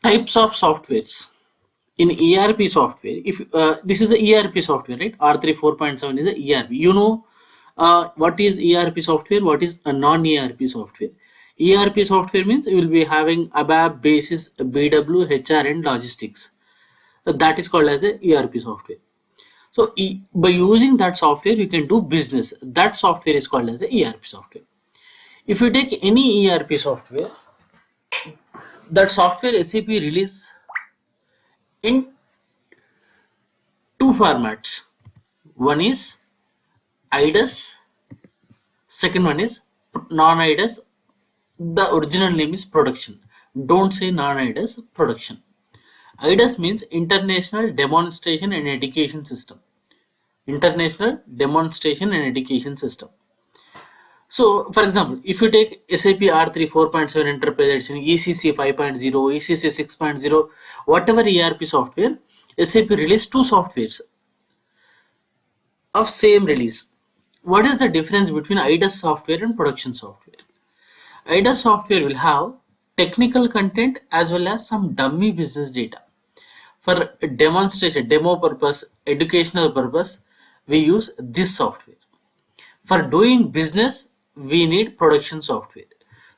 Types of softwares in ERP software. If this is the ERP software, right? R3 4.7 is the ERP. You know what is ERP software? What is a non-ERP software? ERP software means you will be having ABAP, Basis, BW, HR, and logistics. That is called as a ERP software. So by using that software, you can do business. That software is called as the ERP software. If you take any ERP software, that software SAP release in two formats. One is IDAS, second one is non-IDAS. The original name is production. Don't say non-IDAS, production. IDAS means International Demonstration and Education System. International Demonstration and Education System. So, for example, if you take SAP R3 4.7 Enterprise Edition, ECC 5.0, ECC 6.0, whatever ERP software, SAP released two softwares of same release. What is the difference between IDAS software and production software? IDAS software will have technical content as well as some dummy business data. For demonstration, demo purpose, educational purpose, we use this software. For doing business, we need production software.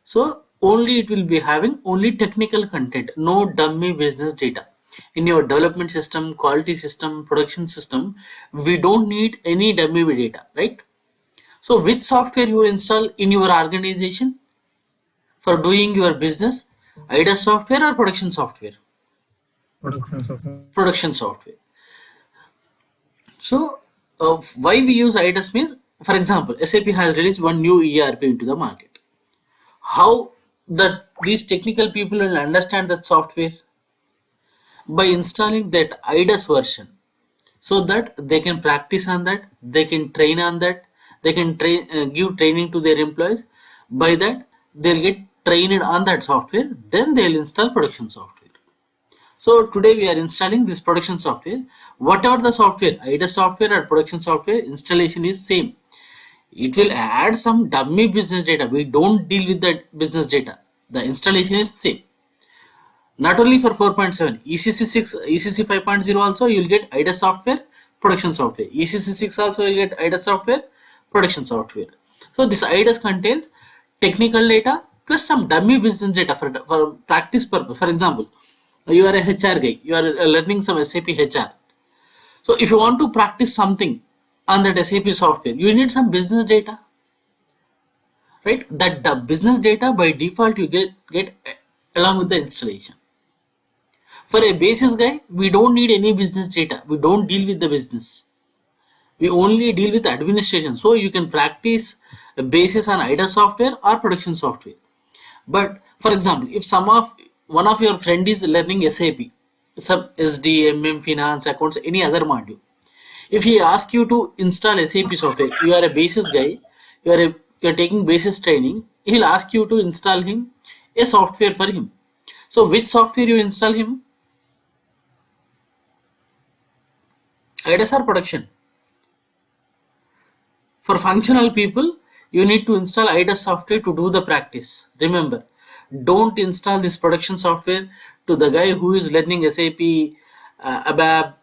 So only it will be having only technical content, no dummy business data. In your development system, quality system, production system, we don't need any dummy data, right? So which software you will install in your organization for doing your business? IDAS software or production software? Production software. Production software. So why we use IDAS means, for example, SAP has released one new ERP into the market. How these technical people will understand that software? By installing that IDAS version, so that they can practice on that, they can train on that, they can give training to their employees. By that, they'll get trained on that software, then they'll install production software. So today we are installing this production software. Whatever the software, IDAS software or production software, installation is same. It will add some dummy business data. We don't deal with the business data. The installation is same. Not only for 4.7, ECC 6, ECC 5.0 also you will get IDAS software, production software. ECC 6 also you will get IDAS software, production software. So this IDAS contains technical data plus some dummy business data for practice purpose. For example, you are a HR guy, you are learning some SAP HR. So if you want to practice something on that SAP software, you need some business data, right? That the business data by default you get along with the installation. For a basis guy, we don't need any business data. We don't deal with the business. We only deal with administration. So you can practice a basis on IDAS software or production software. But for example, if one of your friend is learning SAP, some SD, MM, finance, accounts, any other module. If he asks you to install SAP software, you are a basis guy, you are taking basis training, he will ask you to install him a software for him. So which software you install him? IDAS or production? For functional people, you need to install IDAS software to do the practice. Remember, don't install this production software to the guy who is learning SAP, ABAP,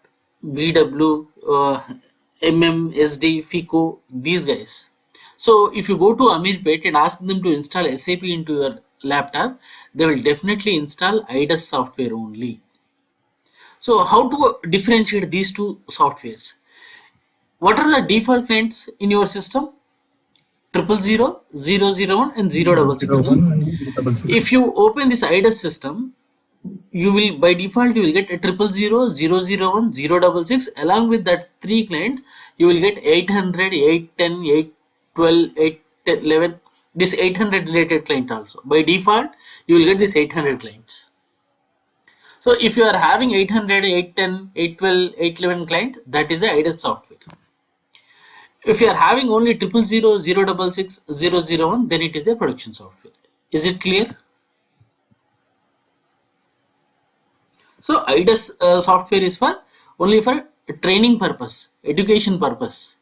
BW, MM, SD, FICO, these guys. So if you go to Ameerpet and ask them to install SAP into your laptop, they will definitely install IDAS software only. So how to differentiate these two softwares? What are the default clients in your system? 000, 001 and 066. If you open this IDAS system, you will by default you will get a 000, 001, 066. Along with that three clients, you will get 800, 810, 812, 811. This 800 related client also. By default, you will get this 800 clients. So if you are having 800, 810, 812, 811 client, that is the IDAS software. If you are having only 000, 066, 001, then it is a production software. Is it clear? So IDAS software is only for training purpose, education purpose.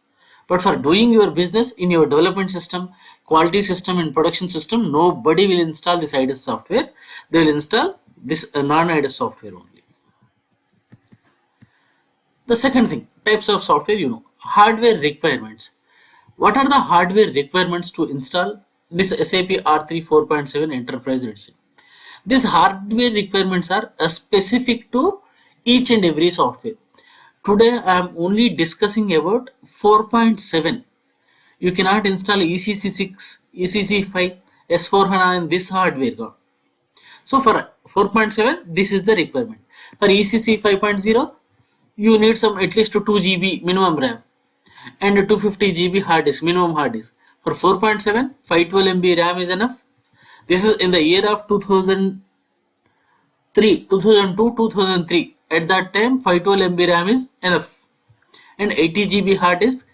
But for doing your business in your development system, quality system and production system, nobody will install this IDAS software. They will install This non-IDES software only. The second thing, types of software, hardware requirements. What are the hardware requirements to install this SAP R3 4.7 Enterprise Edition? These hardware requirements are specific to each and every software. Today I am only discussing about 4.7. You cannot install ECC6, ECC5, S4HANA in this hardware. So for 4.7, this is the requirement. For ECC 5.0, you need some at least 2 GB minimum RAM and 250 GB hard disk, minimum hard disk. For 4.7, 512 MB RAM is enough. This is in the year of 2003, 2002, 2003. At that time, 512 MB RAM is enough. And 80 GB hard disk,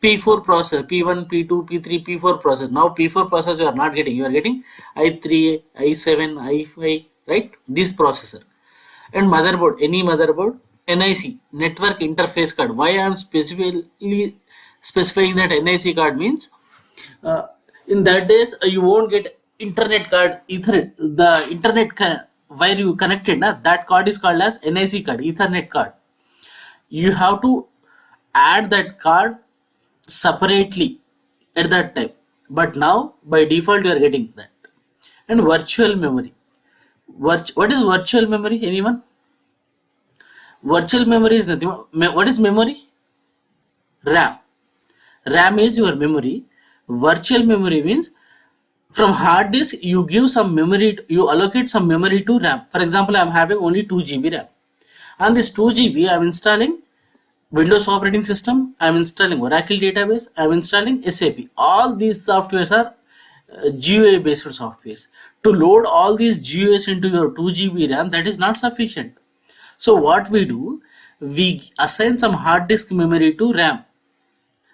P4 processor, P1, P2, P3, P4 processor. Now P4 processor you are not getting. You are getting i3, i7, i5, right? This processor. And motherboard, any motherboard, NIC, network interface card. Why I am specifically specifying that NIC card means in that days you won't get internet card, Ethernet. The internet where you connected, that card is called as NIC card, Ethernet card. You have to add that card separately at that time, but now by default you are getting that. And virtual memory. What is virtual memory? Anyone? Virtual memory is nothing. What is memory? RAM. RAM is your memory. Virtual memory means from hard disk you give some memory, you allocate some memory to RAM. For example, I am having only 2 GB RAM. On this 2 GB I am installing Windows operating system, I am installing Oracle database, I am installing SAP. All these softwares are GUI based softwares. To load all these GUIs into your 2 GB RAM, that is not sufficient. So what we do, we assign some hard disk memory to RAM.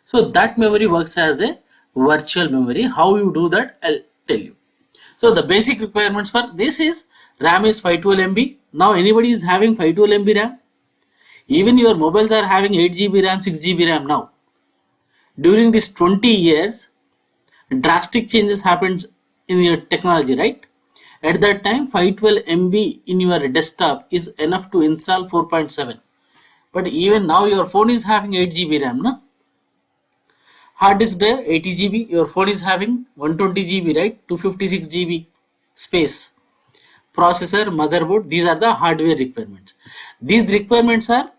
So that memory works as a virtual memory. How you do that, I'll tell you. So the basic requirements for this is RAM is 512 MB. Now anybody is having 512 MB RAM. Even your mobiles are having 8 GB RAM, 6 GB RAM now. During these 20 years, drastic changes happened in your technology, right? At that time, 512 MB in your desktop is enough to install 4.7. But even now your phone is having 8 GB RAM, no? Hard disk drive 80 GB, your phone is having 120 GB, right? 256 GB space. Processor, motherboard, these are the hardware requirements. These requirements are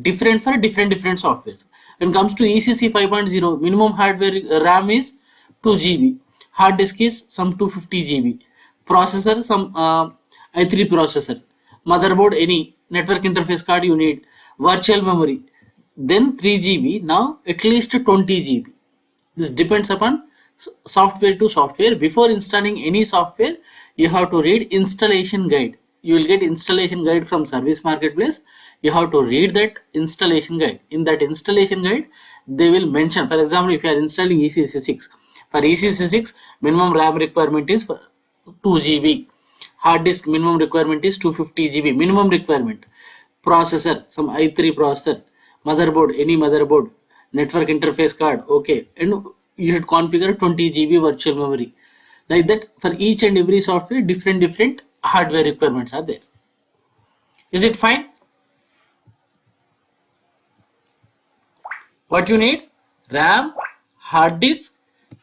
different for different softwares. When it comes to ECC 5.0, minimum hardware RAM is 2 GB, hard disk is some 250 GB, processor some i3 processor, motherboard any network interface card you need, virtual memory, then 3 GB, now at least 20 GB. This depends upon software to software. Before installing any software, you have to read installation guide. You will get installation guide from Service Marketplace. You have to read that installation guide. In that installation guide, they will mention, for example, if you are installing ECC6, for ECC6 minimum RAM requirement is 2 GB, hard disk minimum requirement is 250 GB, minimum requirement, processor some i3 processor, motherboard any motherboard, network interface card, okay, and you should configure 20 GB virtual memory. Like that, for each and every software, different hardware requirements are there. Is it fine? What you need? RAM, hard disk,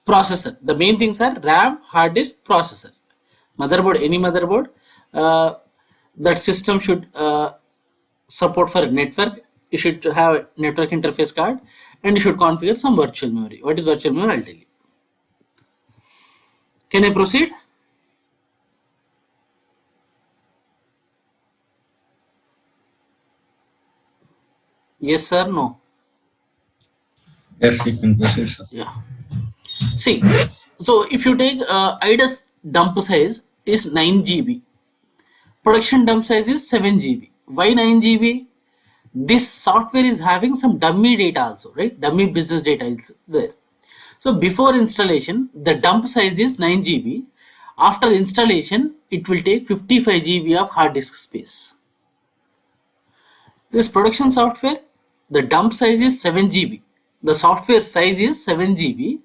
processor. The main things are RAM, hard disk, processor. Motherboard, any motherboard. That system should support for network. You should have a network interface card, and you should configure some virtual memory. What is virtual memory? I'll tell you. Can I proceed? Yes, sir. No. Yes, you can proceed, sir. Yeah. See, so if you take IDES dump size is 9 GB, production dump size is 7 GB. Why 9 GB? This software is having some dummy data also, right? Dummy business data is there. So before installation, the dump size is 9 GB. After installation, it will take 55 GB of hard disk space. This production software, the dump size is 7 GB. The software size is 7 GB.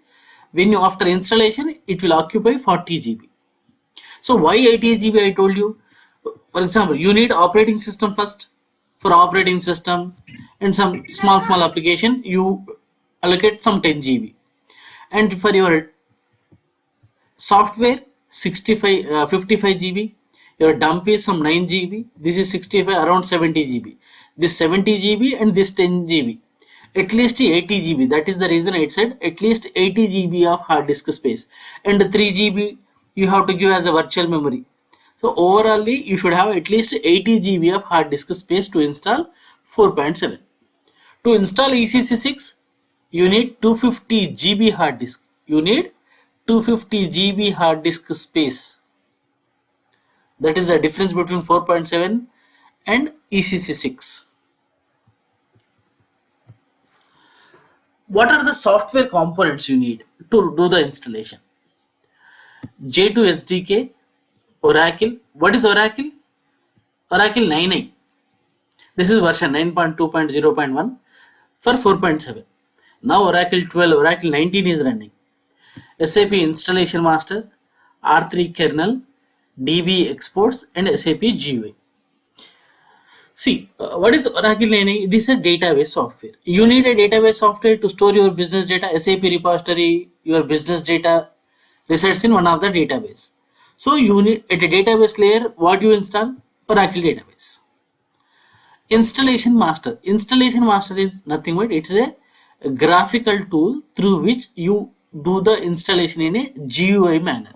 When you after installation, it will occupy 40 GB. So why 80 GB I told you? For example, you need operating system first. For operating system and some small application, you allocate some 10 GB. And for your software, 55 GB. Your dump is some 9 GB. This is 65, around 70 GB. This 70 GB and this 10 GB. At least 80 GB. That is the reason I said at least 80 GB of hard disk space. And 3 GB you have to give as a virtual memory. So overall, you should have at least 80 GB of hard disk space to install 4.7. To install ECC6, you need 250 GB hard disk. You need 250 GB hard disk space. That is the difference between 4.7 and ECC6. What are the software components you need to do the installation? J2 SDK, Oracle. What is Oracle? Oracle 9.9. This is version 9.2.0.1 for 4.7. Now Oracle 12, Oracle 19 is running. SAP Installation Master, R3 Kernel, DB Exports, and SAP GUI. See, what is Oracle 9.9? It is a database software. You need a database software to store your business data. SAP repository, your business data resides in one of the database. So you need at a database layer, what you install? Oracle database. Installation Master. Installation Master is nothing but it's a graphical tool through which you do the installation in a GUI manner.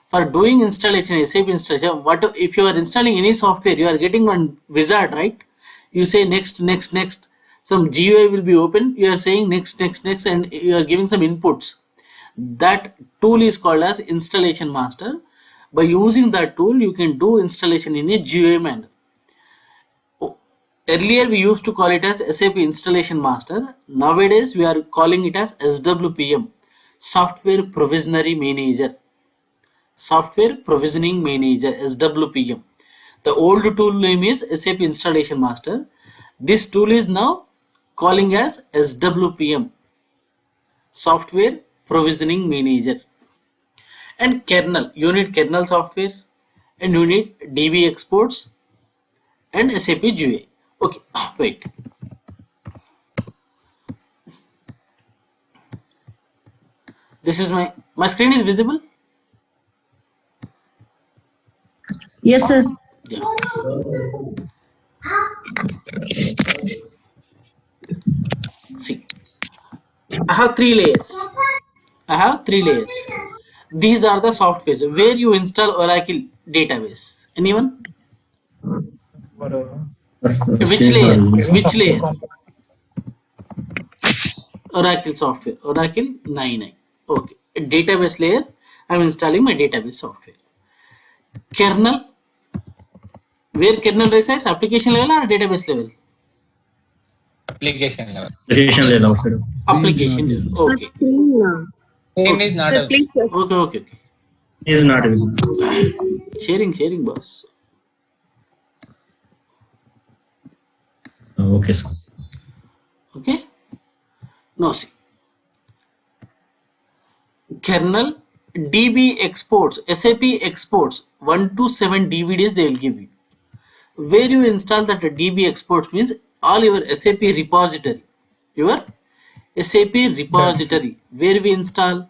For doing installation, SAP installation, what if you are installing any software, you are getting one wizard, right? You say next, next, next. Some GUI will be open. You are saying next, next, next, and you are giving some inputs. That tool is called as Installation Master. By using that tool, you can do installation in a GUI manner. Earlier, we used to call it as SAP Installation Master. Nowadays, we are calling it as SWPM, Software Provisionary Manager. Software Provisioning Manager, SWPM. The old tool name is SAP Installation Master. This tool is now calling as SWPM, Software Provisioning Manager. And kernel, you need kernel software and you need DB Exports and SAP GUI. Okay, wait. This is my screen is visible? Yes, sir. Yeah. See, I have three layers. These are the softwares where you install Oracle database. Anyone? Whatever. Which layer? Which layer? Oracle software. Oracle 9.9. Okay. Database layer. I'm installing my database software. Kernel. Where kernel resides? Application level or database level? Application level. Application level outside. Application level. Sir, Okay. screen now. Name is not Sir, a please. Sir. Okay. Is not visible. Sharing, boss. Okay, sir. Okay. Now see. Kernel DB exports, SAP exports 1 to 7 DVDs they will give you. Where you install that DB exports means all your SAP repository. Your SAP repository. Where we install?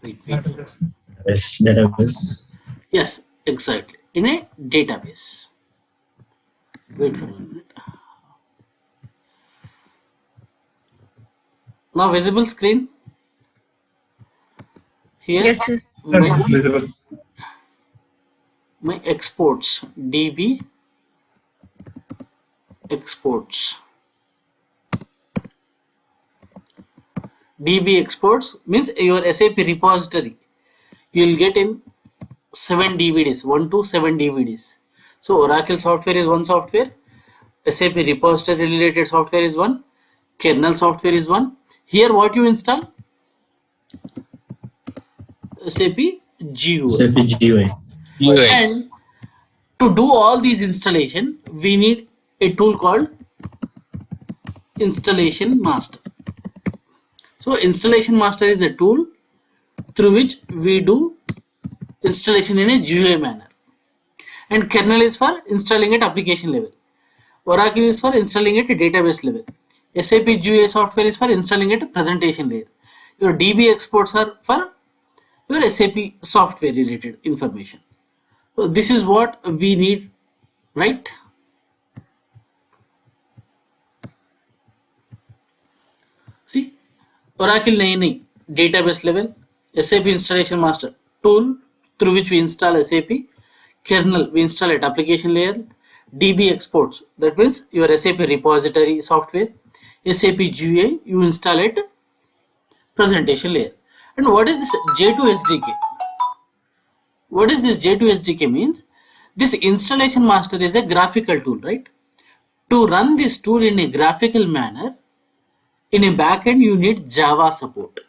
Wait. Yes, database. Yes, exactly. In a database. Wait for a minute. Now visible screen. Here. Yes, sir. It's visible. My exports, DB exports. DB exports means your SAP repository. You will get in 7 DVDs, 1 to 7 DVDs. So Oracle software is one software, SAP repository related software is one, kernel software is one. Here what you install? SAP GUI. SAP GUI. UA. And to do all these installation, we need a tool called Installation Master. So Installation Master is a tool through which we do installation in a GUI manner. And kernel is for installing at application level. Oracle is for installing at a database level. SAP GUI software is for installing at a presentation layer. Your DB exports are for your SAP software related information. So this is what we need, right? See, Oracle 9 database level, SAP installation master tool through which we install SAP, kernel we install at application layer, DB exports, that means your SAP repository software, SAP GUI you install at presentation layer. And what is this J2 SDK? What is this J2 SDK means? This installation master is a graphical tool, right? To run this tool in a graphical manner, in a backend you need Java support.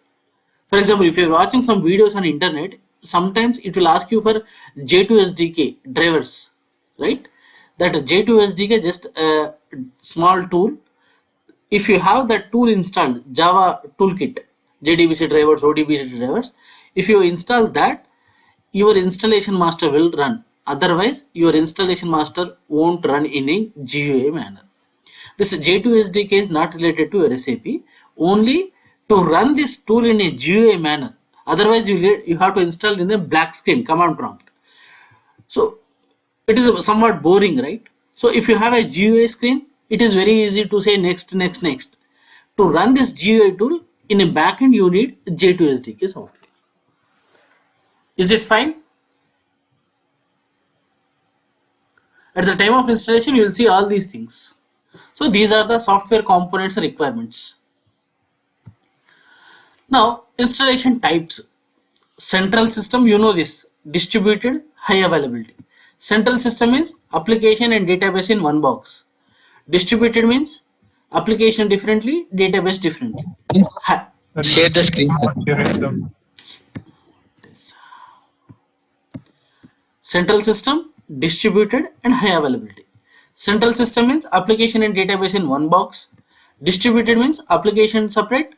For example, if you're watching some videos on internet, sometimes it will ask you for J2 SDK drivers, right? That J2 SDK just a small tool. If you have that tool installed, Java toolkit, JDBC drivers, ODBC drivers, if you install that, your installation master will run. Otherwise, your installation master won't run in a GUI manner. This J2 SDK is not related to your SAP, only to run this tool in a GUI manner. Otherwise, you have to install in the black screen command prompt. So it is somewhat boring, right? So if you have a GUI screen, it is very easy to say next, next, next. To run this GUI tool in a backend, you need J2 SDK software. Is it fine? At the time of installation, you will see all these things. So these are the software components requirements. Now, installation types. Central system, you know this, distributed, high availability. Central system means application and database in one box. Distributed means application differently, database differently. Share the screen. Central system, distributed and high availability. Central system means application and database in one box. Distributed means application separate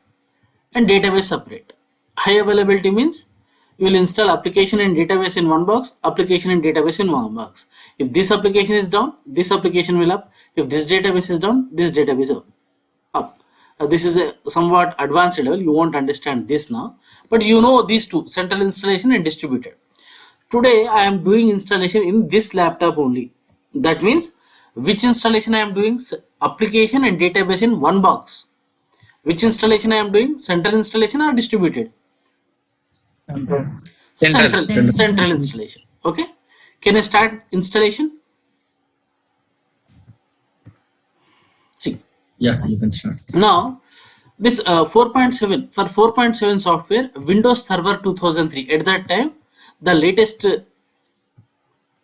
and database separate. High availability means you will install application and database in one box, application and database in one box. If this application is down, this application will up. If this database is down, this database is up. This is a somewhat advanced level. You won't understand this now, but you know these two, central installation and distributed. Today I am doing installation in this laptop only. That means which installation I am doing? Application and database in one box. Which installation I am doing? Central installation or distributed? Central installation. Okay. Can I start installation? See. Yeah, you can start. Now, this 4.7 for 4.7 software, Windows Server 2003. At that time, the latest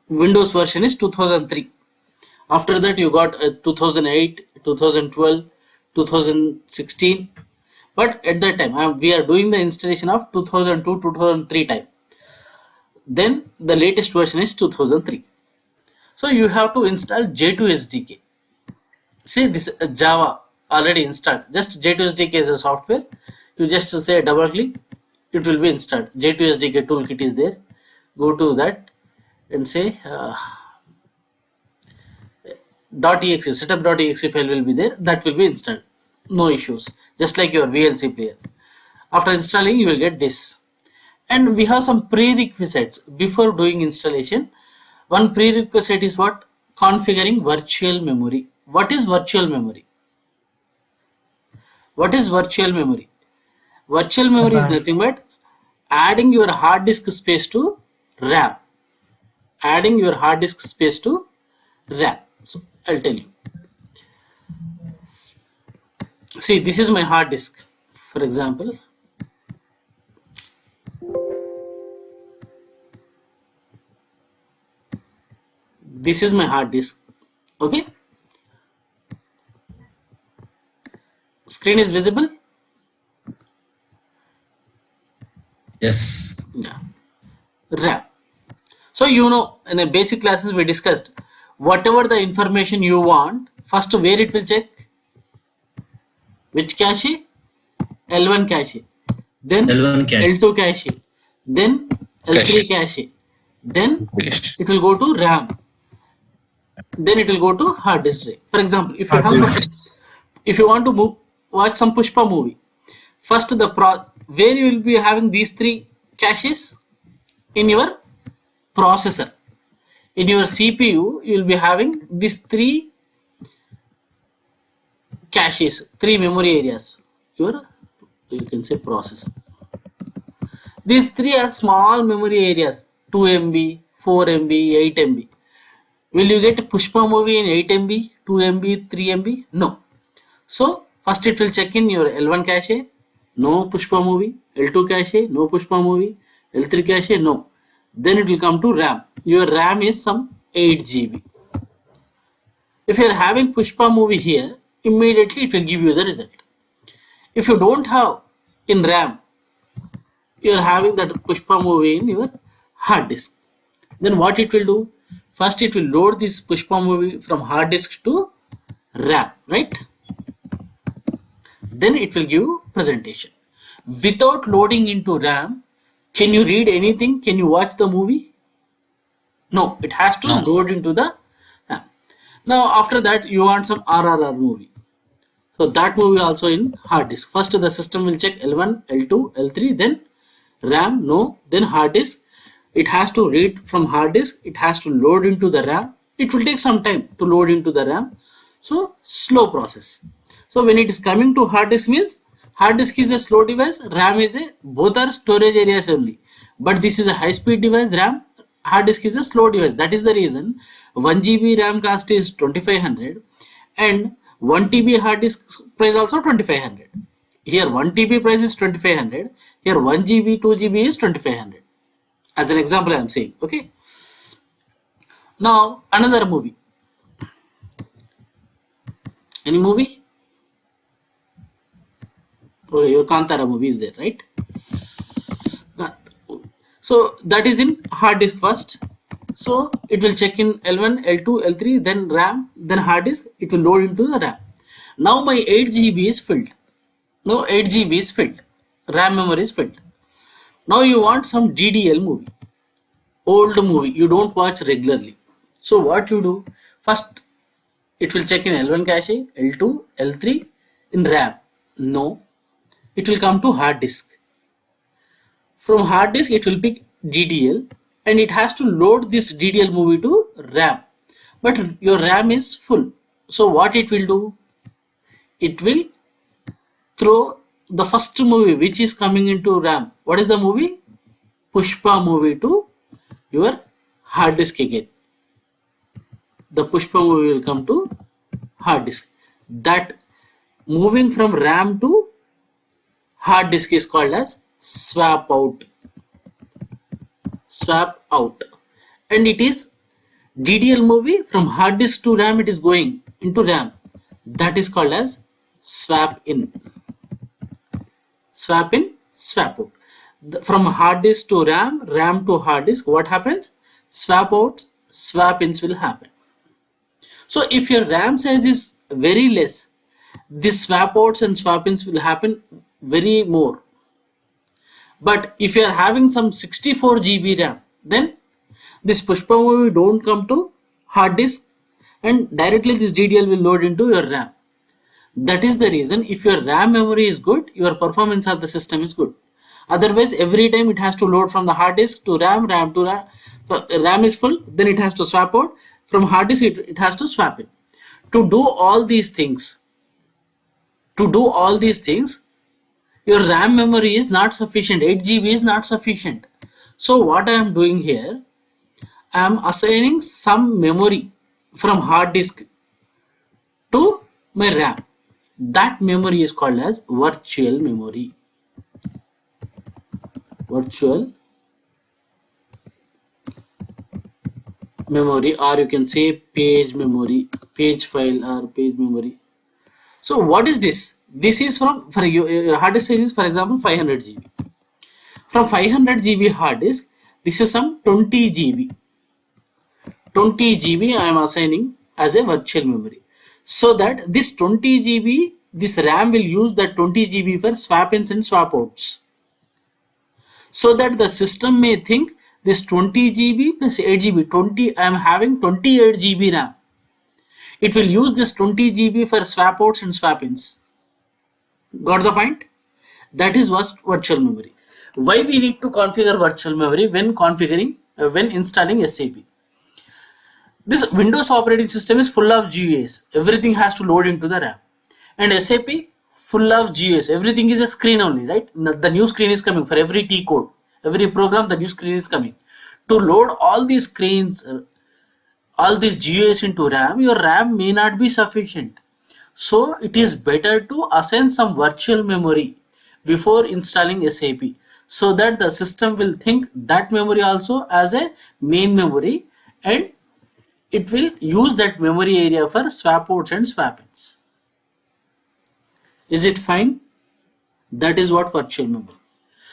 Windows version is 2003. After that, you got 2008, 2012, 2016. But at that time, we are doing the installation of 2002, 2003 time. Then the latest version is 2003. So you have to install J2 SDK. See this Java already installed. Just J2 SDK is a software. You just say double click, it will be installed. J2 SDK toolkit is there. Go to that and say .exe, setup.exe file will be there. That will be installed. No issues. Just like your VLC player. After installing, you will get this. And we have some prerequisites before doing installation. One prerequisite is what? Configuring virtual memory. What is virtual memory? What is virtual memory? Virtual memory is nothing but adding your hard disk space to RAM. Adding your hard disk space to RAM. So I'll tell you. See, this is my hard disk, for example. This is my hard disk. Okay. Screen is visible? Yes. Yeah. RAM. So you know, in the basic classes we discussed, whatever the information you want, first where it will check? Which cache? L1 cache. Then L1 cache. L2 cache. Then L3 cache. Then Yes. it will go to RAM. Then it will go to hard disk drive. For example, if you Hard have disk. some, if you want to watch some Pushpa movie, first where you will be having these three caches in your processor. In your CPU, you will be having these three caches, three memory areas. You can say processor. These three are small memory areas, 2 MB, 4 MB, 8 MB. Will you get a Pushpa movie in 8 MB, 2 MB, 3 MB? No. So first it will check in your L1 cache, no Pushpa movie, L2 cache, no Pushpa movie, L3 cache, no. Then it will come to RAM. Your RAM is some 8 GB. If you are having Pushpa movie here, immediately it will give you the result. If you don't have in RAM, you are having that Pushpa movie in your hard disk. Then what it will do? First it will load this Pushpa movie from hard disk to RAM, right? Then it will give presentation. Without loading into RAM, can you read anything? Can you watch the movie? No, it has to No. load into the RAM. Now after that you want some RRR movie. So that movie also in hard disk. First the system will check L1, L2, L3, then RAM, no, then hard disk. It has to read from hard disk. It has to load into the RAM. It will take some time to load into the RAM. So slow process. So when it is coming to hard disk means hard disk is a slow device, RAM is both are storage areas only. But this is a high speed device, RAM, hard disk is a slow device. That is the reason 1 GB RAM cost is 2500 and 1 TB hard disk price also 2500. Here 1 TB price is 2500. Here 1 GB, 2 GB is 2500. As an example I am saying, okay. Now another movie. Any movie? Okay, your Kantara movie is there, right? So that is in hard disk first. So it will check in L1, L2, L3, then RAM, then hard disk. It will load into the RAM. Now my 8 GB is filled. No, 8 GB is filled. RAM memory is filled. Now you want some DDL movie. Old movie. You don't watch regularly. So what you do? First it will check in L1 cache, L2, L3 in RAM. No. It will come to hard disk. From hard disk it will pick DDL and it has to load this DDL movie to RAM. But your RAM is full. So what it will do? It will throw the first movie which is coming into RAM. What is the movie? Pushpa movie to your hard disk again. The Pushpa movie will come to hard disk. That moving from RAM to hard disk is called as swap out. Swap out. And it is DDL movie from hard disk to RAM, it is going into RAM. That is called as swap in. Swap in, swap out. From hard disk to RAM, RAM to hard disk, what happens? Swap outs, swap ins will happen. So if your RAM size is very less, this swap outs and swap ins will happen very more. But if you are having some 64 GB RAM, then this Pushpa movie don't come to hard disk and directly this DDL will load into your RAM. That is the reason if your RAM memory is good, your performance of the system is good. Otherwise, every time it has to load from the hard disk to RAM, RAM to RAM. RAM is full, then it has to swap out. From hard disk, it has to swap in. To do all these things, your RAM memory is not sufficient. 8 GB is not sufficient. So what I am doing here, I am assigning some memory from hard disk to my RAM. That memory is called as virtual memory. Virtual memory, or you can say page memory, page file or page memory. So what is this? This is from, for your hard disk size is for example 500 GB. From 500 GB hard disk, this is some 20 GB. 20 GB I am assigning as a virtual memory. So that this 20 GB, this RAM will use that 20 GB for swap ins and swap outs. So that the system may think this 20 GB plus 8 GB, 20, I am having 28 GB RAM. It will use this 20 GB for swap outs and swap ins. Got the point? That is what virtual memory. Why we need to configure virtual memory when when installing SAP? This Windows operating system is full of GUIs. Everything has to load into the RAM. And SAP full of GUIs. Everything is a screen only, right? The new screen is coming for every T code. Every program, the new screen is coming. To load all these screens, all these GUIs into RAM, your RAM may not be sufficient. So it is better to assign some virtual memory before installing SAP, so that the system will think that memory also as a main memory, and it will use that memory area for swap outs and swap ins. Is it fine? That is what virtual memory.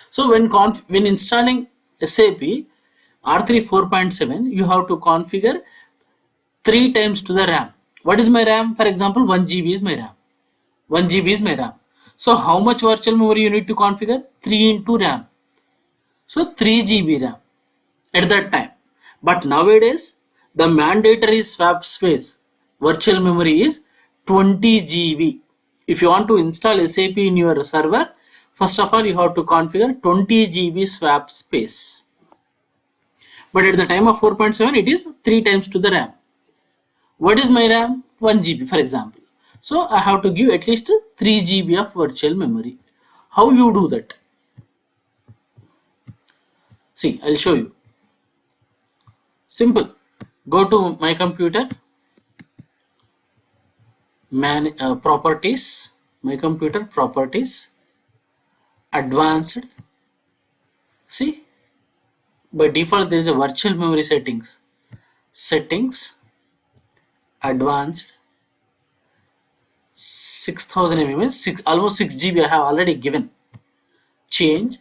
So when installing SAP R3 4.7, you have to configure 3 times to the RAM. What is my RAM? For example, 1 GB is my RAM. 1 GB is my RAM. So how much virtual memory you need to configure? 3 into RAM. So 3 GB RAM at that time. But nowadays, the mandatory swap space virtual memory is 20 GB. If you want to install SAP in your server, first of all, you have to configure 20 GB swap space. But at the time of 4.7, it is 3 times to the RAM. What is my RAM? 1 GB, for example. So I have to give at least 3 GB of virtual memory. How you do that? See, I'll show you. Simple. Go to my computer, properties, my computer properties, advanced. See, by default there is a virtual memory settings, advanced, 6000 mm, almost 6 GB I have already given. Change.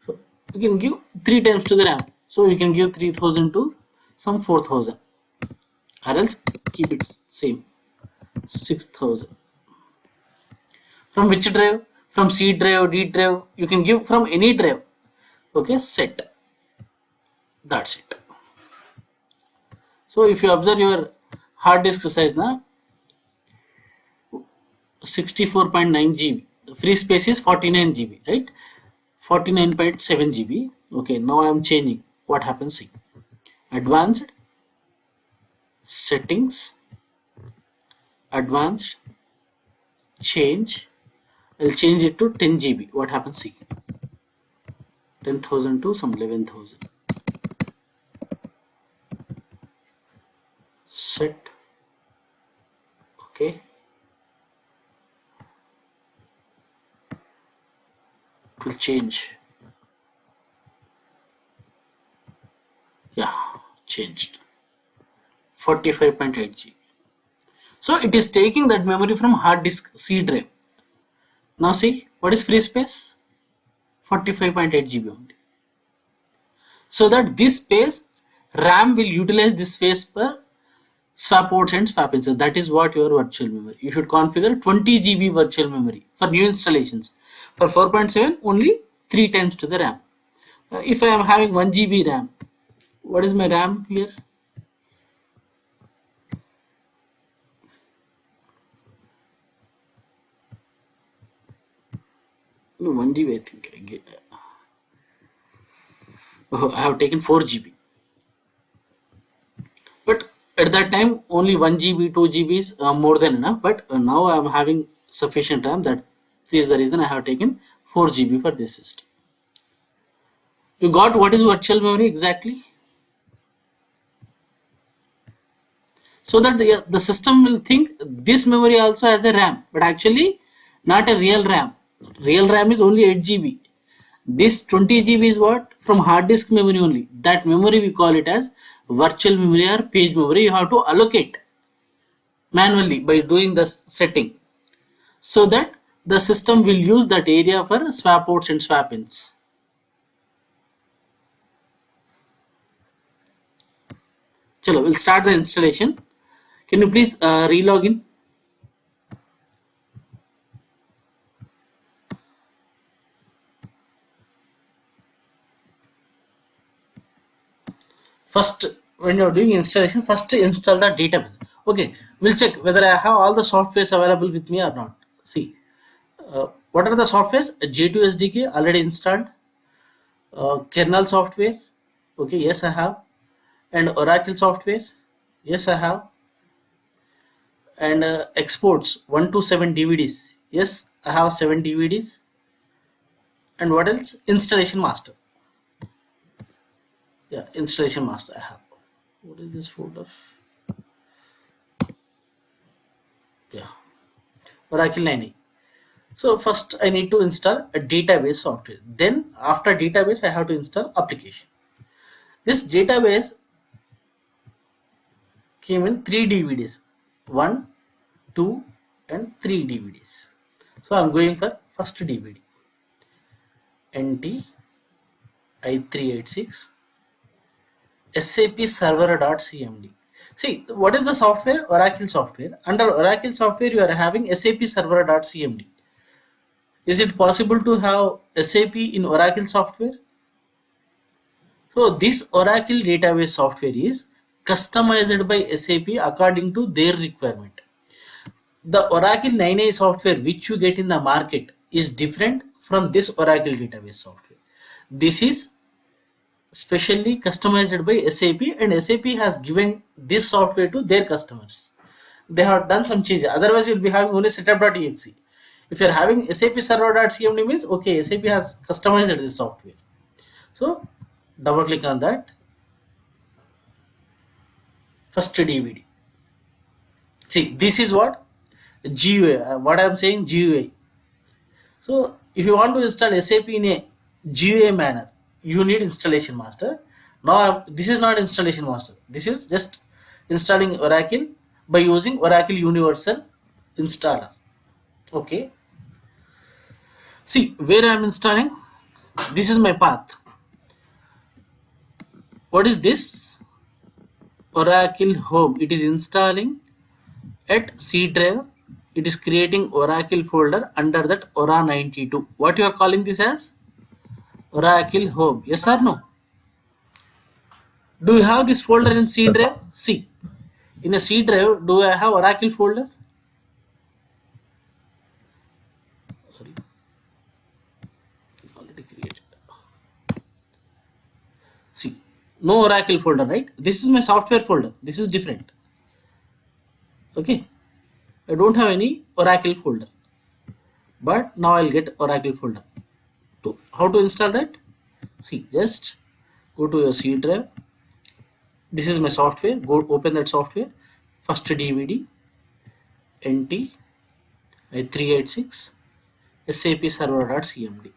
So you can give 3 times to the RAM. So you can give 3000 to some 4000, or else keep it same, 6000. From which drive? From C drive, D drive, you can give from any drive. Okay, set. That's it. So if you observe your hard disk size now, 64.9 GB. Free space is 49 GB, right? 49.7 GB. Okay, now I am changing. What happens? See, advanced, settings, advanced, change. I'll change it to 10 GB. What happens? See, 10,000 to some 11,000. Set. Okay. It will change. Yeah, changed. 45.8 GB. So it is taking that memory from hard disk C drive. Now see, what is free space? 45.8 GB only. So that this space, RAM will utilize this space per swap outs and swap ins. That is what your virtual memory. You should configure 20 GB virtual memory for new installations. For 4.7, only 3 times to the RAM. If I am having 1 GB RAM, what is my RAM here? No, 1 GB I think. Oh, I have taken 4 GB. But at that time only 1 GB, 2 GB is more than enough. But now I am having sufficient RAM. That is the reason I have taken 4 GB for this system. You got what is virtual memory exactly? So that the system will think this memory also has a RAM, but actually not a real RAM. Real RAM is only 8 GB. This 20 GB is what? From hard disk memory only. That memory we call it as virtual memory or page memory. You have to allocate manually by doing the setting, so that the system will use that area for swap outs and swap ins. Chalo, we'll start the installation. Can you please re-log in? First, when you're doing installation, first install the database. Okay, we'll check whether I have all the softwares available with me or not. See, what are the softwares? J2 SDK already installed. Kernel software. Okay, yes I have. And Oracle software. Yes I have. And exports 1 to 7 DVDs. Yes, I have 7 DVDs. And what else? Installation master. Yeah, installation master I have. What is this folder? Yeah, Oracle 9. So first I need to install a database software. Then after database I have to install application. This database came in 3 DVDs. 1, 2 and 3 DVDs. So I'm going for first DVD. NT i386 SAP server.cmd. See, what is the software? Oracle software. Under Oracle software you are having SAP server.cmd. Is it possible to have SAP in Oracle software? So this Oracle database software is customized by SAP according to their requirement. The Oracle 9i software which you get in the market is different from this Oracle database software. This is specially customized by SAP, and SAP has given this software to their customers. They have done some changes. Otherwise, you'll be having only setup.exe. If you're having SAP server.cmd means okay, SAP has customized this software. So double click on that. First DVD. See, this is what GUI. What I'm saying GUI. So if you want to install SAP in a GUI manner, you need installation master. Now this is not installation master. This is just installing Oracle by using Oracle Universal Installer. Okay. See where I am installing. This is my path. What is this? Oracle Home. It is installing at C drive. It is creating Oracle folder under that Ora 92. What you are calling this as? Oracle Home. Yes or no? Do you have this folder in C drive? See, in a C drive, do I have Oracle folder? Sorry. Already created. See, no Oracle folder, right? This is my software folder. This is different. Okay. I don't have any Oracle folder. But now I'll get Oracle folder. How to install that? See, just go to your C drive. This is my software. Go open that software. First DVD NT i386 SAP server.cmd.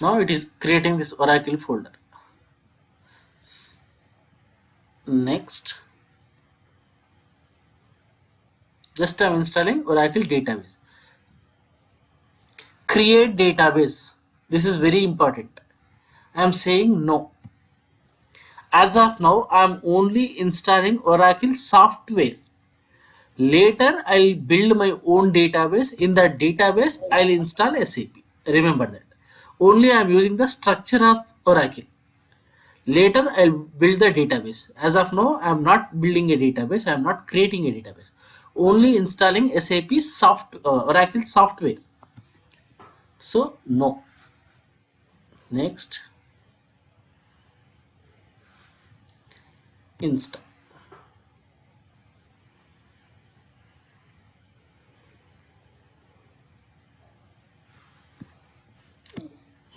Now it is creating this Oracle folder. Next, just I'm installing Oracle database. Create database. This is very important. I'm saying no. As of now, I'm only installing Oracle software. Later, I'll build my own database. In that database, I'll install SAP. Remember that. Only I'm using the structure of Oracle. Later, I'll build the database. As of now, I'm not building a database. I'm not creating a database. Only installing SAP Oracle software. So, no. Next. Install.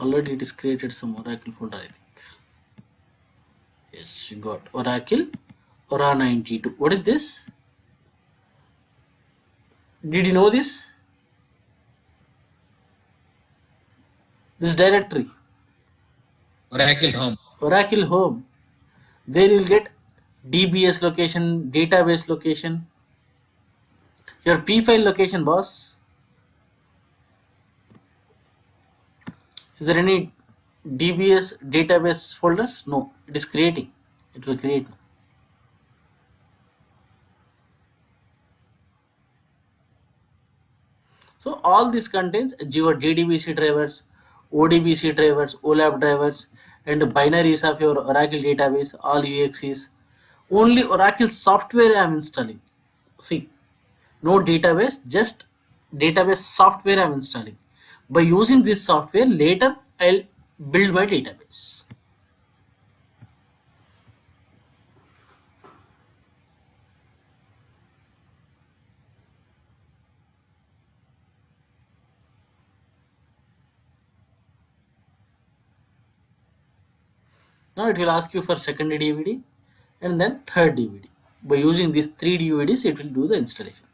Already it is created some Oracle folder, I think. Yes, you got Oracle Ora 92. What is this? Did you know this? This directory. Oracle Home. Oracle Home. There you will get DBS location, database location, your P file location, boss. Is there any DBS database folders? No, it is creating. It will create. So all this contains your JDBC drivers, ODBC drivers, OLAP drivers, and binaries of your Oracle database, all UXs. Only Oracle software I am installing. See, no database, just database software I am installing. By using this software, later I'll build my database. Now it will ask you for second DVD and then third DVD. By using these three DVDs, it will do the installation.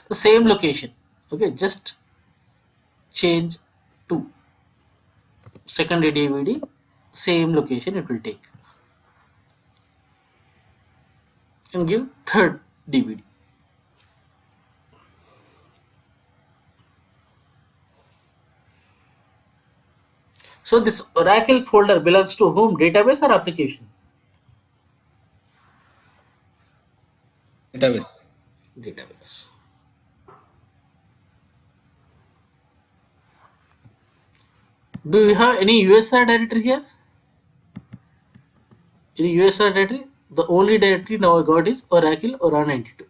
The same location. Okay, just change to second DVD, same location it will take. And give third DVD. So this Oracle folder belongs to whom? Database or application? Database. Database. Do you have any USR directory here? In USR directory, the only directory now I got is Oracle Ora 92.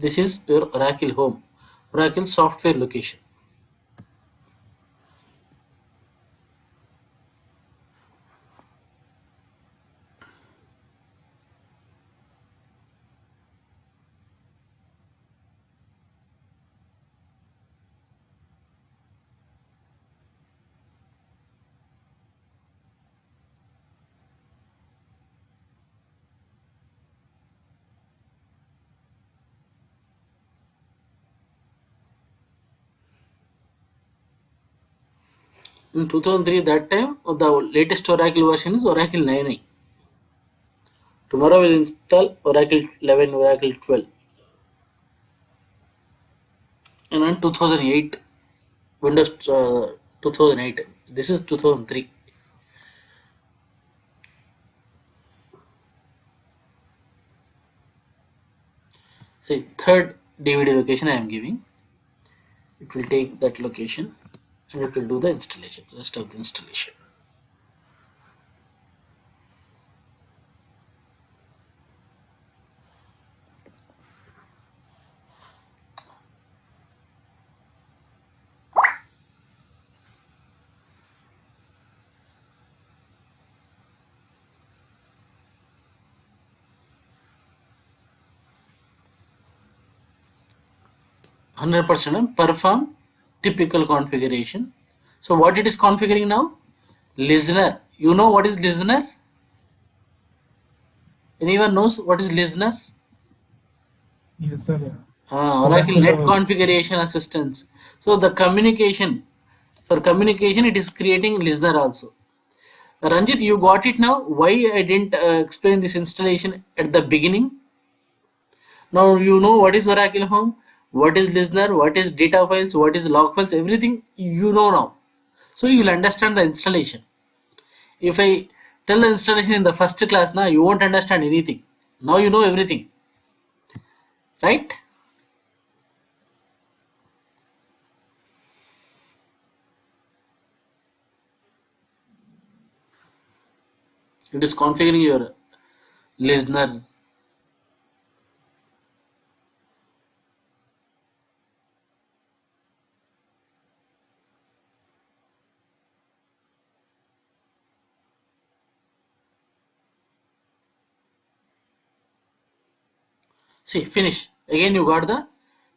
This is your Oracle home, Oracle software location. In 2003, that time the latest Oracle version is Oracle 9.9. Tomorrow we'll install Oracle 11, Oracle 12. And in 2008, Windows 2008. This is 2003. See, third DVD location I am giving. It will take that location and it will do the installation, rest of the installation. %, perform typical configuration. So what it is configuring now? Listener. You know what is listener? Anyone knows what is listener? Yes, sir. Oracle Net Configuration Assistance. So the communication, for communication it is creating listener also. Ranjit, you got it now? Why I didn't explain this installation at the beginning? Now you know what is Oracle Home, what is listener, what is data files, what is log files, everything you know now. So you will understand the installation. If I tell the installation in the first class now, you won't understand anything. Now you know everything. Right? It is configuring your listeners. See, finish. Again you got the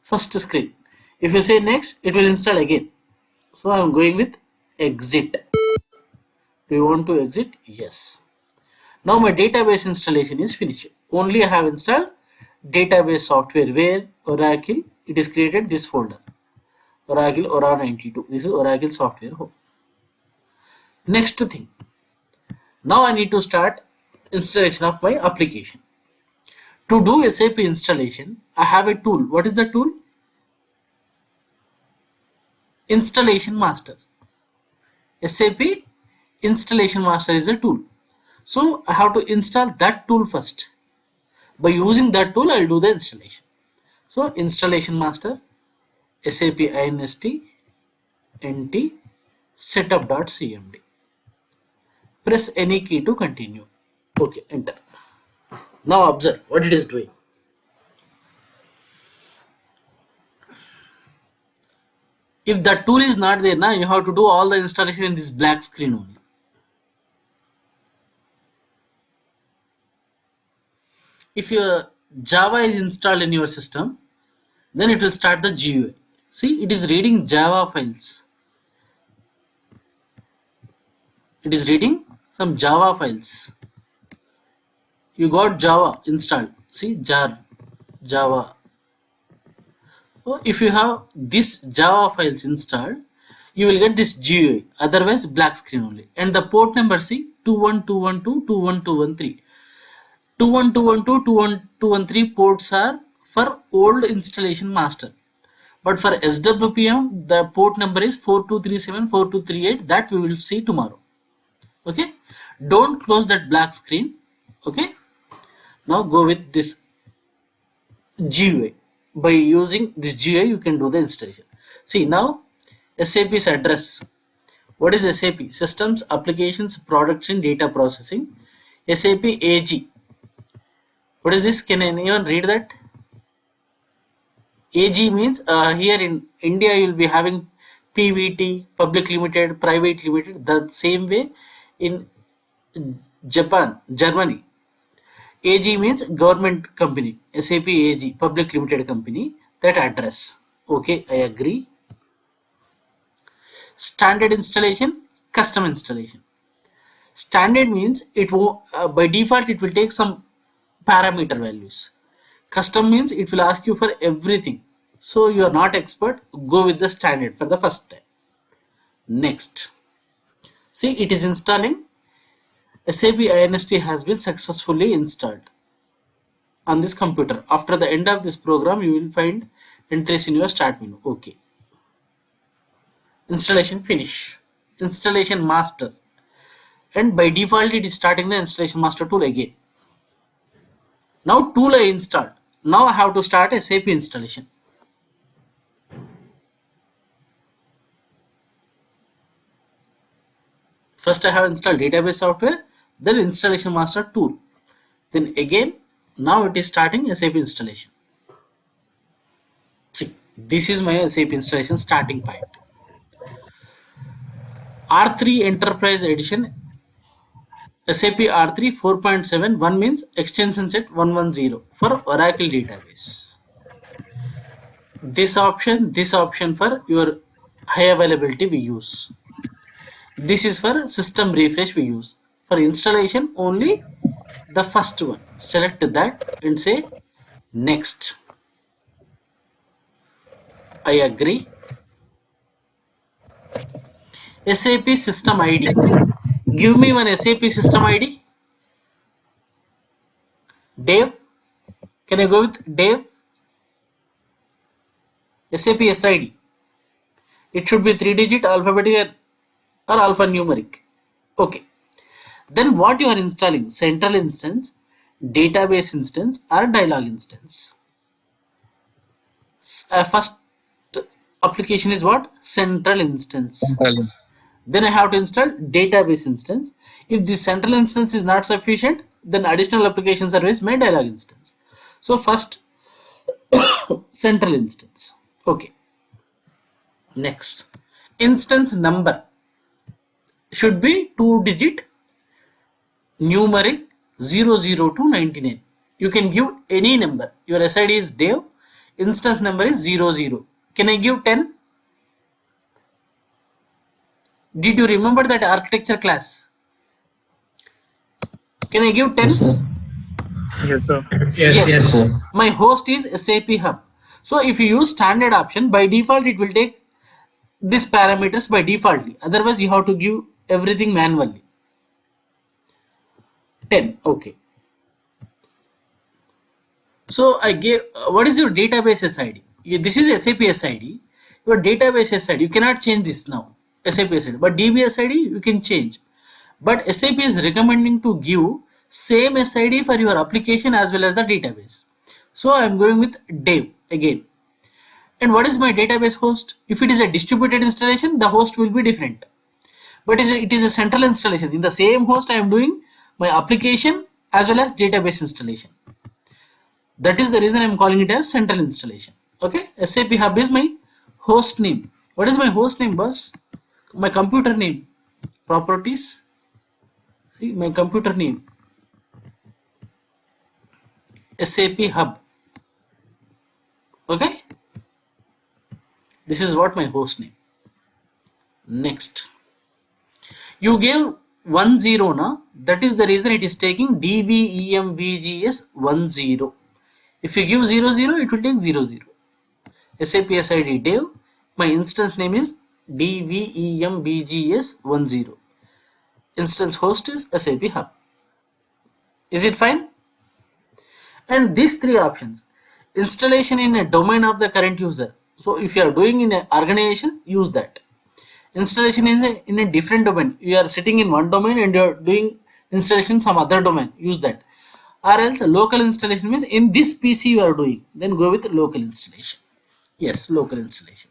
first screen. If you say next, it will install again. So I am going with exit. Do you want to exit? Yes. Now my database installation is finished. Only I have installed database software where Oracle, it is created this folder. Oracle Ora 92. This is Oracle software home. Next thing. Now I need to start installation of my application. To do SAP installation, I have a tool. What is the tool? Installation Master. SAP Installation Master is a tool. So I have to install that tool first. By using that tool, I'll do the installation. So installation master, SAP INST NT setup.cmd. Press any key to continue. Okay, enter. Now observe what it is doing. If that tool is not there, now you have to do all the installation in this black screen only. If your Java is installed in your system, then it will start the GUI. See, it is reading Java files. It is reading some Java files. You got Java installed. See, jar, Java. So if you have this Java files installed, you will get this GUI. Otherwise, black screen only. And the port number, see, 21212, 21213. 21212, 21213 ports are for old installation master. But for SWPM, the port number is 4237, 4238. That we will see tomorrow. Okay. Don't close that black screen. Okay. Now go with this GUI. By using this GUI, you can do the installation. See, now SAP's address. What is SAP? Systems, Applications, Products and Data Processing. SAP AG. What is this? Can anyone read that? AG means here in India you will be having PVT, Public Limited, Private Limited. The same way in Japan, Germany. AG means government company. SAP AG, Public Limited Company. That address. Okay, I agree. Standard installation, custom installation. Standard means it will by default it will take some parameter values. Custom means it will ask you for everything. So you are not expert, go with the standard for the first time. Next. See, it is installing. SAP INST has been successfully installed on this computer. After the end of this program, you will find entries in your start menu. Okay. Installation finish. Installation master. And by default, it is starting the installation master tool again. Now tool I installed. Now I have to start SAP installation. First I have installed database software, then installation master tool. Then again, now it is starting SAP installation. See, this is my SAP installation starting point. R3 Enterprise Edition, SAP R3 4.7, 1 means extension set 110 for Oracle database. This option for your high availability we use. This is for system refresh we use. For installation only the first one. Select that and say next. I agree. SAP system ID. Give me one SAP system ID. Dave. Can I go with Dave? SAP SID. It should be 3-digit alphabetic or alphanumeric. Okay. Then what you are installing? Central instance, database instance or dialog instance. First application is what? Central instance. Then I have to install database instance. If this central instance is not sufficient, then additional application service may dialog instance. So first central instance. Okay. Next, instance number should be 2-digit numeric 00 to 99. You can give any number. Your SID is Dave. Instance number is 00. Can I give 10? Did you remember that architecture class? Can I give 10? Yes, sir. Yes, sir. Yes, sir. My host is SAP Hub. So if you use standard option, by default it will take these parameters by defaultly. Otherwise you have to give everything manually. 10. Okay. So I gave, what is your database SID? This is SAP SID. Your database SID, you cannot change this now. SAP SID, but DB SID you can change. But SAP is recommending to give same SID for your application as well as the database. So I am going with Dave again. And what is my database host? If it is a distributed installation, the host will be different. But it is a central installation. In the same host, I am doing my application as well as database installation. That is the reason I am calling it as central installation. Okay, SAP Hub is my host name. What is my host name, boss? My computer name. Properties. See, my computer name. SAP Hub. Okay, this is what my host name. Next, you gave 10 na, that is the reason it is taking DVEMVGS10. If you give 00, it will take 00. SAP SID Dave, my instance name is DVEMVGS10. Instance host is SAP Hub. Is it fine? And these three options: installation in a domain of the current user. So if you are doing in an organization, use that. Installation in a different domain. You are sitting in one domain and you are doing installation some other domain. Use that. Or else local installation means in this PC you are doing. Then go with local installation. Yes, local installation.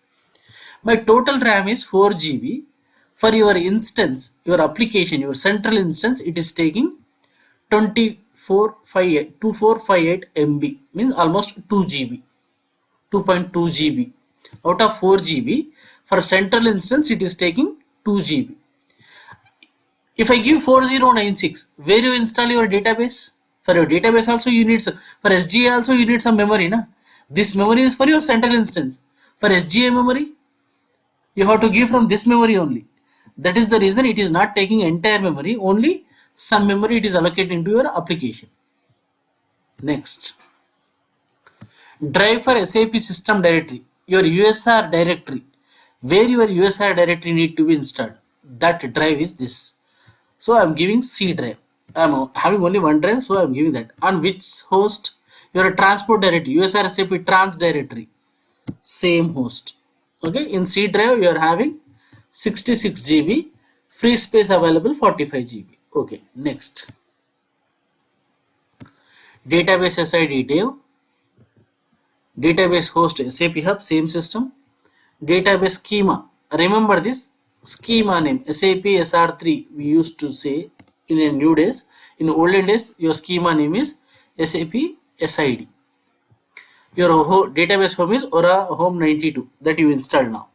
My total RAM is 4 GB. For your instance, your application, your central instance, it is taking 2458 MB, means almost 2 GB, 2.2 GB. Out of 4 GB, for central instance, it is taking 2 GB. If I give 4096, where you install your database? For your database also you need some, for SGA also you need some memory. Na? This memory is for your central instance. For SGA memory, you have to give from this memory only. That is the reason it is not taking entire memory, only some memory it is allocated into your application. Next, drive for SAP system directory, your USR directory, where your USR directory need to be installed. That drive is this. So I am giving C drive. I am having only one drive, so I am giving that. On which host? Your transport directory, USR SAP trans directory, same host. Okay, in C drive you are having 66 GB, free space available 45 GB. Okay, next, database SID Dave, database host SAP Hub, same system. Database schema, remember this schema name SAP SR3 we used to say in a new days. In olden days your schema name is SAP SID. Your database home is Aura Home 92 that you install now.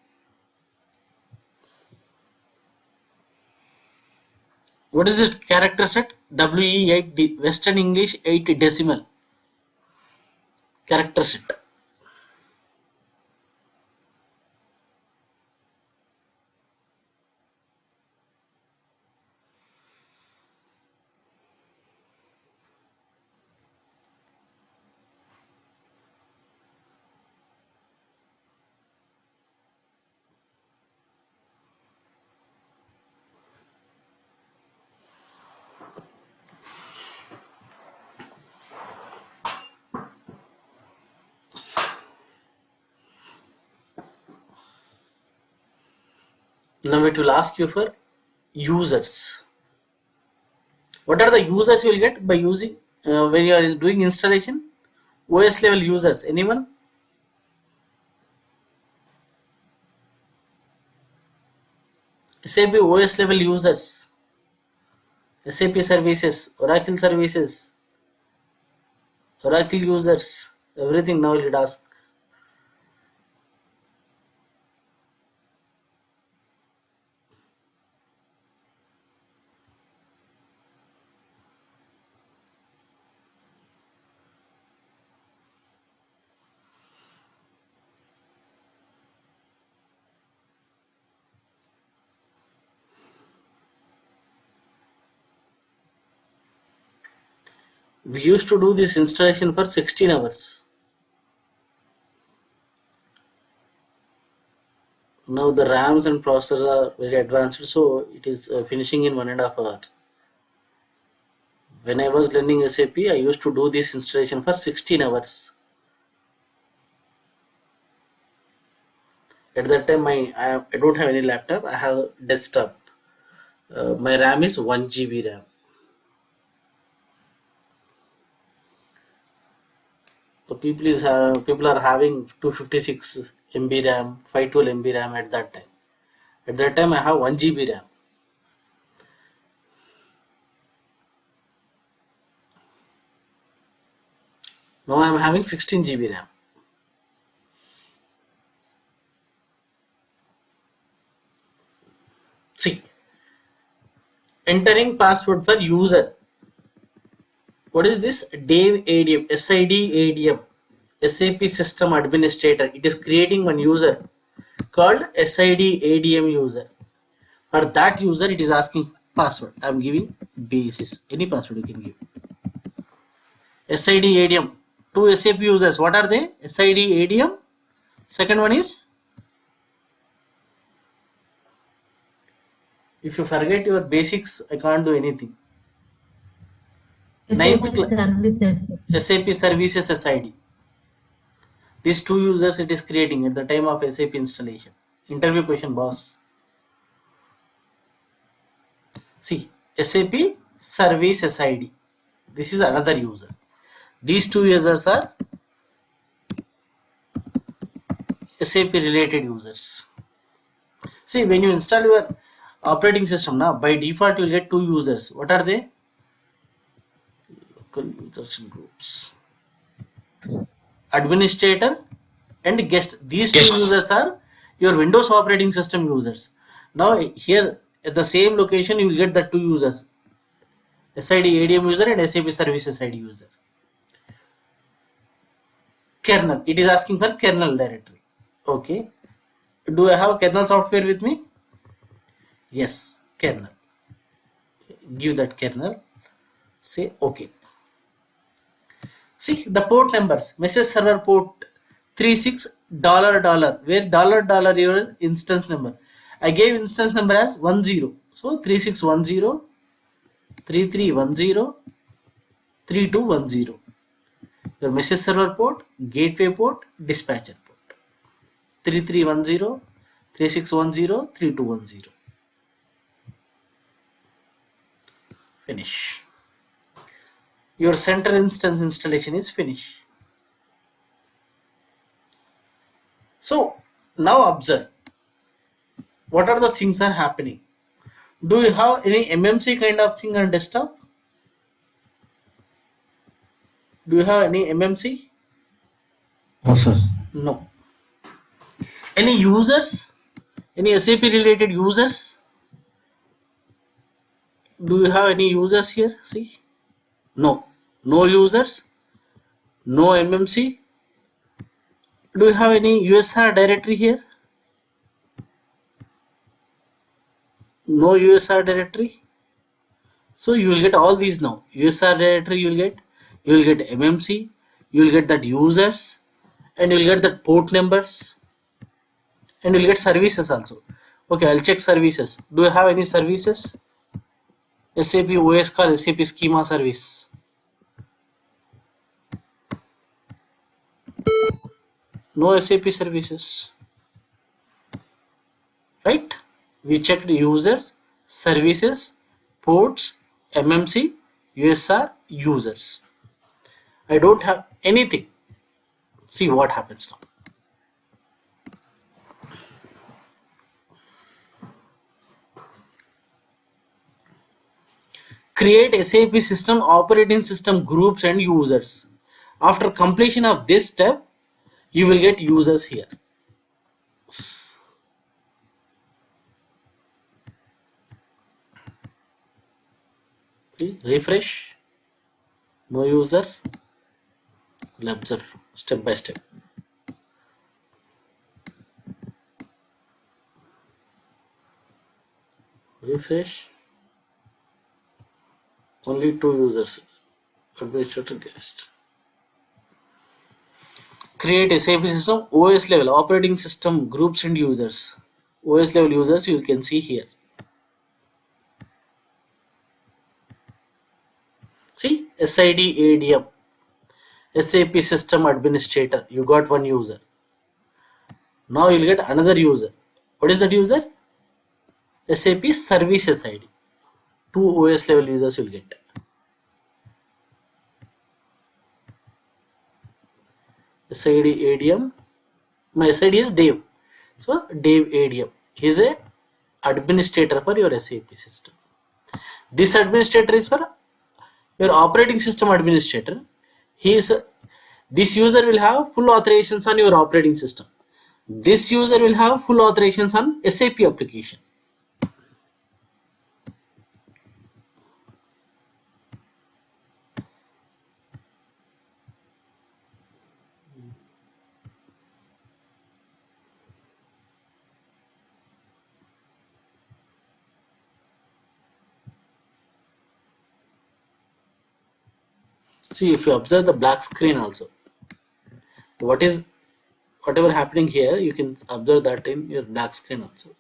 What is it? Character set WE8 Western English 8 decimal character set. Now it will ask you for users. What are the users you will get by using when you are doing installation? OS level users. Anyone? SAP OS level users. SAP services, Oracle services, Oracle users, everything now it will ask. We used to do this installation for 16 hours. Now the RAMs and processors are very advanced, so it is finishing in 1.5 hours. When I was learning SAP, I used to do this installation for 16 hours. At that time, I don't have any laptop, I have desktop. My RAM is 1 GB RAM. The people are having 256 MB RAM, 512 MB RAM at that time. At that time, I have 1 GB RAM. Now I am having 16 GB RAM. See, entering password for user. What is this? Dave ADM, SID ADM, SAP System Administrator. It is creating one user called SID ADM user. For that user, it is asking password. I am giving basis. Any password you can give. SID ADM. Two SAP users. What are they? SID ADM. Second one is, if you forget your basics, I can't do anything. Ninth class. Services. SAP Services SID. These two users it is creating at the time of SAP installation. Interview question, boss. See, SAP Service SID. This is another user. These two users are SAP related users. See, when you install your operating system now, by default you will get two users. What are they? Local users and groups. Administrator and guest. These two users are your Windows operating system users. Now here at the same location you will get the two users, SID ADM user and SAP Services SID user. Kernel. It is asking for kernel directory. Okay. Do I have kernel software with me? Yes, kernel. Give that kernel. Say OK. See the port numbers. Message server port 36 $, where your instance number. I gave instance number as 10. So 3610, 3310, 3210. Your message server port, gateway port, dispatcher port. 3310, 3610, 3210. Finish. Your center instance installation is finished. So now observe what are the things are happening. Do you have any MMC kind of thing on desktop? Do you have any MMC? No, sir. No. Any users? Any SAP related users? Do you have any users here? See? No. No users. No MMC. Do you have any USR directory here? No USR directory. So you will get all these now. USR directory you will get MMC, you will get that users, and you will get that port numbers, and you will get services also. Okay, I'll check services. Do you have any services? SAP OS call, SAP schema service. No SAP services. Right? We checked users, services, ports, MMC, USR, users. I don't have anything. See what happens now. Create SAP system, operating system groups and users. After completion of this step, you will get users here. See, refresh. No user. We'll observe step by step. Refresh. Only two users. Administrator guest. Create SAP system, OS level, operating system groups and users. OS level users you can see here. See, SID ADM, SAP System Administrator. You got one user. Now you will get another user. What is that user? SAP Service SID. Two OS level users you will get. SID ADM. My SID is Dave. So Dave ADM. He's a administrator for your SAP system. This administrator is for your operating system administrator. This user will have full authorizations on your operating system. This user will have full authorizations on SAP application. See, if you observe the black screen also, whatever happening here, you can observe that in your black screen also.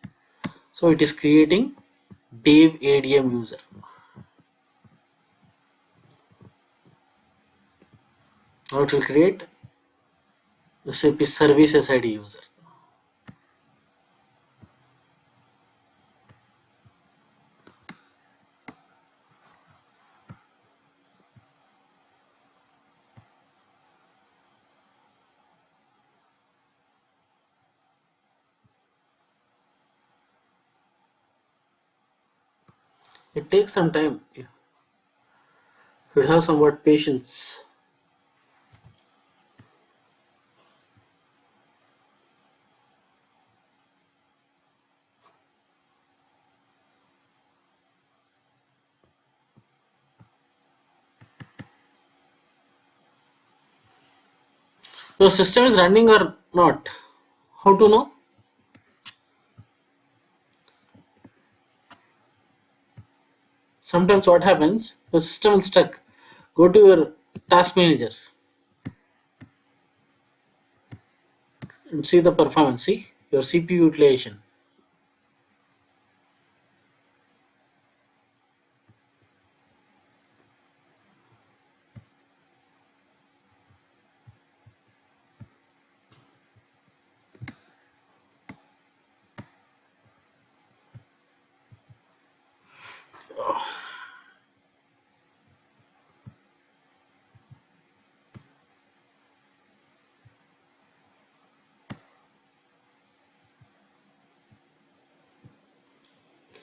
So it is creating Dave ADM user. Now it will create SAP Service SID user. It takes some time. You should have somewhat patience. Your system is running or not? How to know? Sometimes what happens, your system will stuck. Go to your task manager and see the performance. See your CPU utilization.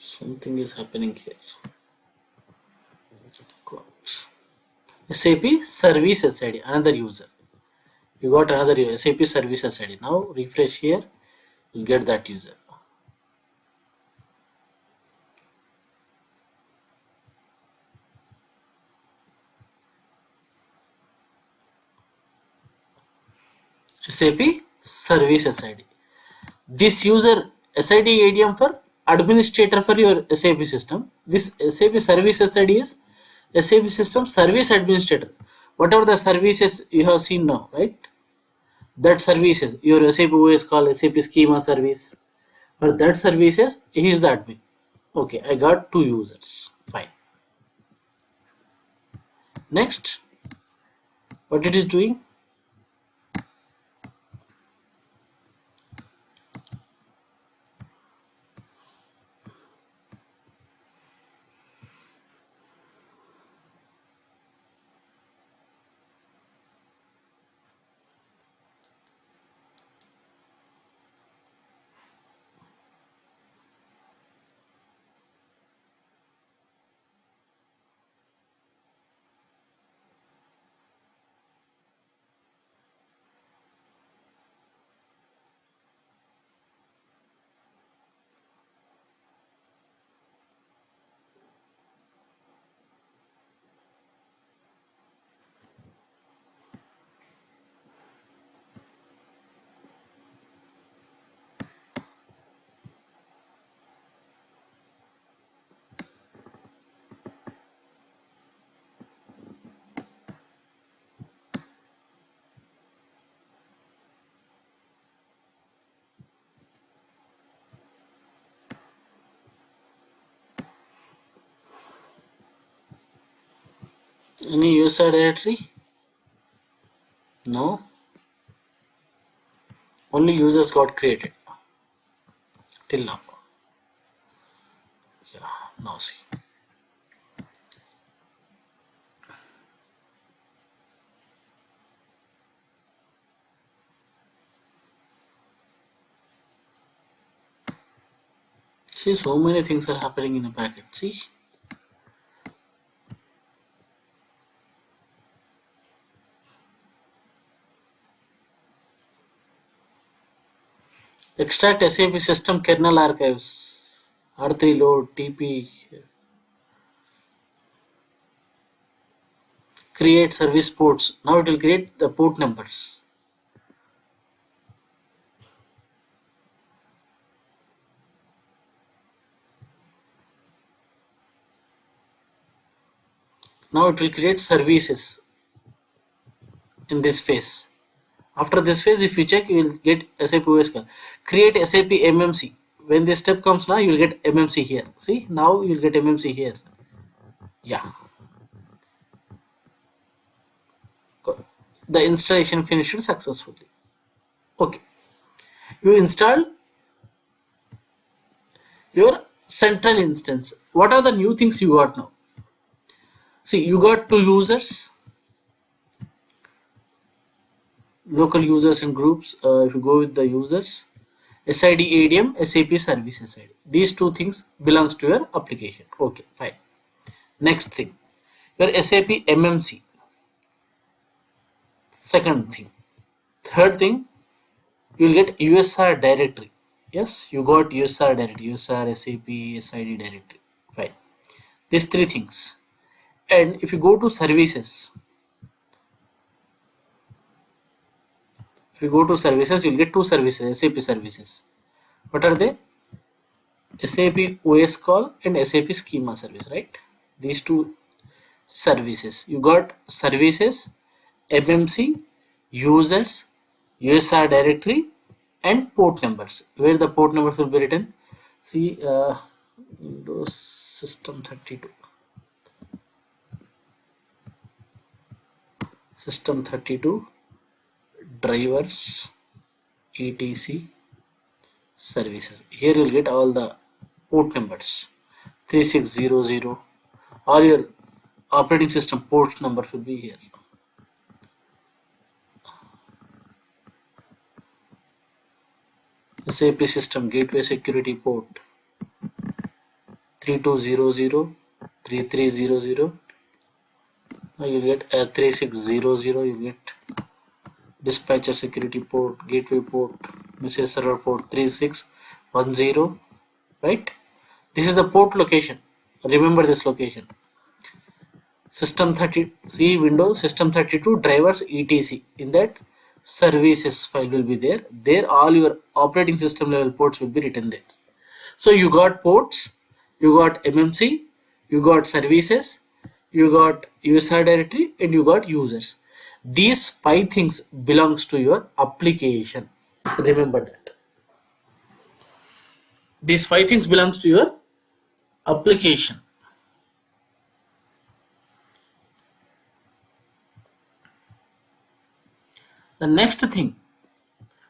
Something is happening here. SAP Service SID, another user. You got another user, SAP Service SID. Now refresh here, you'll get that user. SAP Service SID. This user SID ADM for administrator for your SAP system. This SAP Service SID is SAP system service administrator. Whatever the services you have seen now, right? That services, your SAP OS called SAP Schema service. For that services, he is the admin. Okay, I got 2 users. Fine. Next, what it is doing? Any user directory? No. Only users got created till now. Yeah, now see. See, so many things are happening in a packet. See, extract SAP system kernel archives, R3 load, TP, create service ports. Now it will create the port numbers. Now it will create services in this phase. After this phase, if you check, you will get SAP OS call. Create SAP MMC. When this step comes now, you will get MMC here. See, now you will get MMC here. Yeah. The installation finished successfully. Okay. You install your central instance. What are the new things you got now? See, you got two users, local users and groups. If you go with the users, SID ADM, SAP services ID. These two things belongs to your application. Okay, fine. Next thing, your SAP MMC. Second thing. Third thing, you will get USR directory. Yes, you got USR directory, USR, SAP, SID directory. Fine. These three things. And if you go to services, you'll get two services, SAP services. What are they? SAP OS call and SAP schema service, right? These two services. You got services, MMC, users, USR directory, and port numbers. Where the port numbers will be written? See, Windows System 32. System 32 drivers etc services. Here you will get all the port numbers 3600. All your operating system port number will be here. SAP system gateway security port 3200, 3300. Now you get 3600. You get dispatcher security port, gateway port, message server port 3610. Right? This is the port location. Remember this location. System 30. See Windows System 32 drivers etc. In that services file will be there. There all your operating system level ports will be written there. So you got ports, you got MMC, you got services, you got USR directory, and you got users. These five things belongs to your application. Remember that. These five things belongs to your application. The next thing,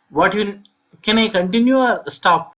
what you can I continue or stop?